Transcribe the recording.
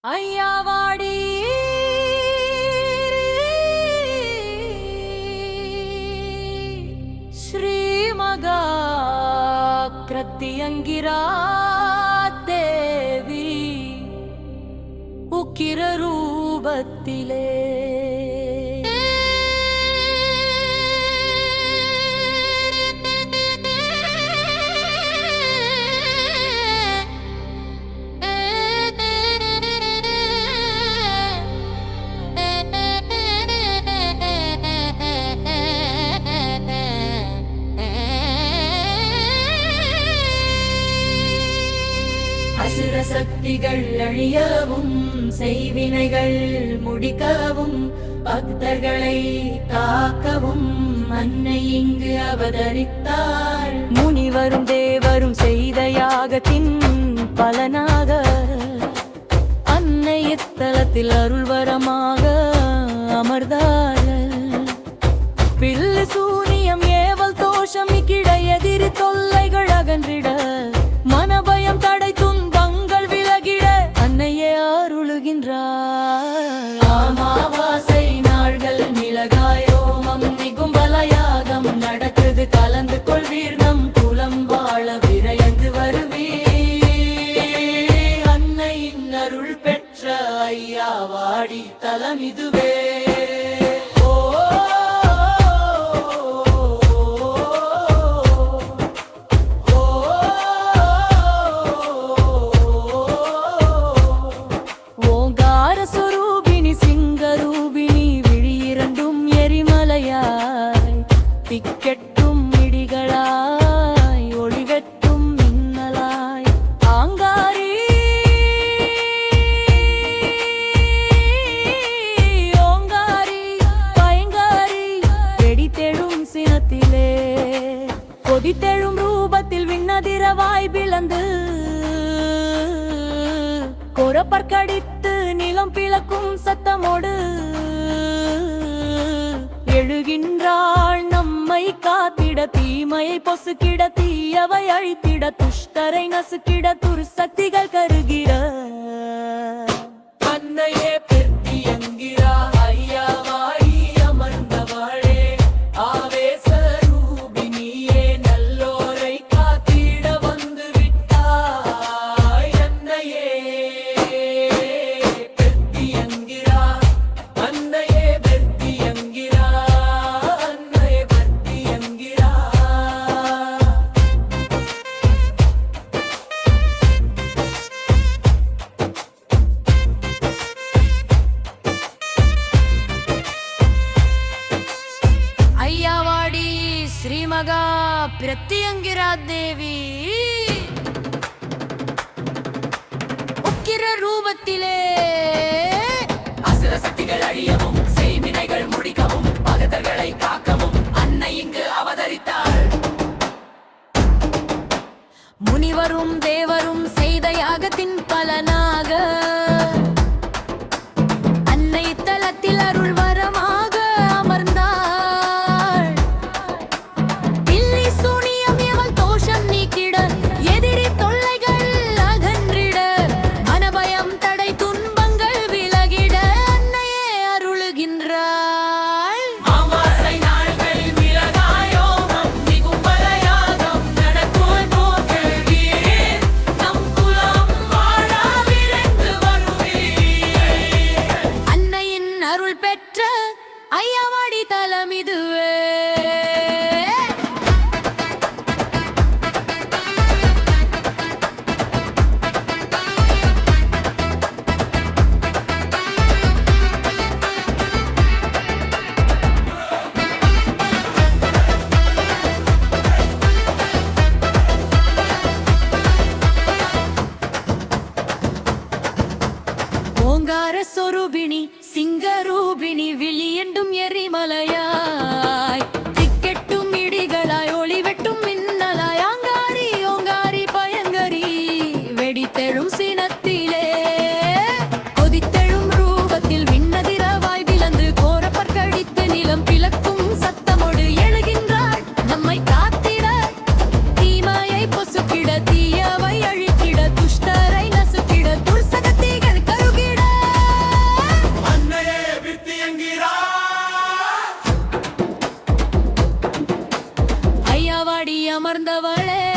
ஐயாவாடி ஸ்ரீமகா கிருத்தியங்கிரா தேவி உக்கிர ரூபத்திலே அசுர சக்திகள் அழியவும் செய்வினைகள் முடிக்கவும் பக்தர்களை காக்கவும் அன்னை இங்கு அவதரித்தாள். முனிவரும் தேவரும் செய்த யாகத்தின் பலனாக அன்னை இத்தலத்தில் அருள்வரமாக அமர்ந்தார்கள். பில்லு சூனியம் ஏவல் தோஷம் இக்கிட எதிரி தொல்லைகள் அகன்றிட மனபயம் தடை துன்பங்கள் விலகிட அன்னையே அருளுகின்றார். அமாவாசை நாள்கள் மிளகாயோமம் நிகும்பலயாகம் நடக்குது. கலந்து கொள்வீர் நம் குலம் வாழ விரைந்து வருவீர். அன்னையின் அருள் பெற்ற ஐயாவாடி தலம் இதுவே. திக்கெட்டும் இடிகளாய் ஒளிவெட்டும் மின்னலாய் ஆங்காரி ஓங்காரி பயங்காரி வெடித்தெழும் சினத்திலே கொதித்தெழும் ரூபத்தில் விண்ணதிரவாய் பிளந்து கொரப்பற்கடித்து நிலம் பிளக்கும் சத்தமோடு எழுகின்றாள். நம்மை காத்திட தீமையை பொசுக்கிட தீயவை அழித்திட துஷ்டரை நசுக்கிட துர்சக்திகள் கருகிட அன்னையே பெருத்தியங்கிரா ஐயாவாடி அமர்ந்தவளே ஆவேச ரூபினியே நல்லோரை காத்திட வந்து விட்டாய். அன்னையே பெருத்தியங்கிரா அன்னையே பெருத்தியங்கிரா ஐயாவாடி ஸ்ரீமகா பிரத்யங்கிரா தேவி உக்கிர ரூபத்திலே அசுர சக்திகள் அழியவும் செய்வினைகள் முடிக்கவும் பக்தர்களை காக்கவும் அன்னை இங்கு அவதரித்தாள். முனிவரும் தேவரும் செய்த யாகத்தின் பலனாக அன்னை தலத்தில் அருள் வரமாக ஐயாவாடி தலம் இதுவே. ஓங்கார சொரூபிணி சிங்கரூபிணி விழியண்டும் எரிமலையாய் திக்கெட்டும் இடிகளாய் ஒளிவெட்டும் மின்னலாய் ஆங்காரி ஓங்காரி பயங்கரி வெடித்தெழும் சினத்திலே கொதித்தெழும் ரூபத்தில் விண்ணதிரவாய் பிளந்து கோரப்பற்கடித்து நிலம் பிளக்கும் சத்தமோடு எழுகின்றாள். நம்மை காத்திட தீமையை பொசுக்கிட தீயவை அழித்திட துஷ்டரை நசுக்கிட துர்சகத்திகள் கருகிட மகளே